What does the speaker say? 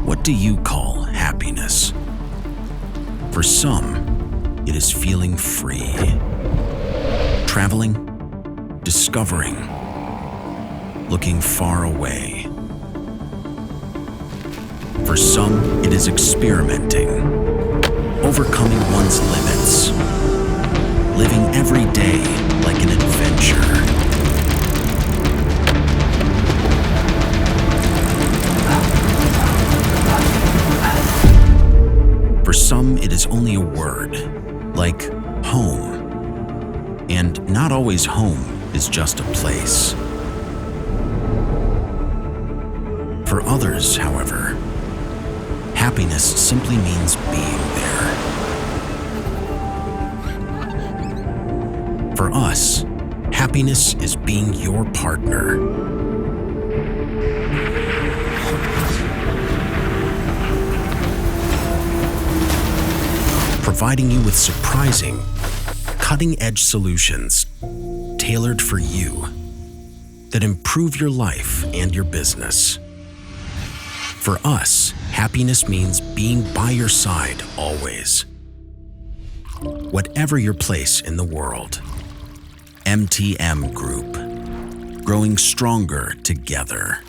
What do you call happiness? For some, it is feeling free, traveling, discovering, looking far away. For some, it is experimenting, overcoming one's limits, living every day like an adventure. For some, it is only a word, like home. And not always home is just a place. For others, however, happiness simply means being there. For us, happiness is being your partner. Providing you with surprising, cutting-edge solutions tailored for you that improve your life and your business. For us, happiness means being by your side always. Whatever your place in the world, MTM Group, growing stronger together.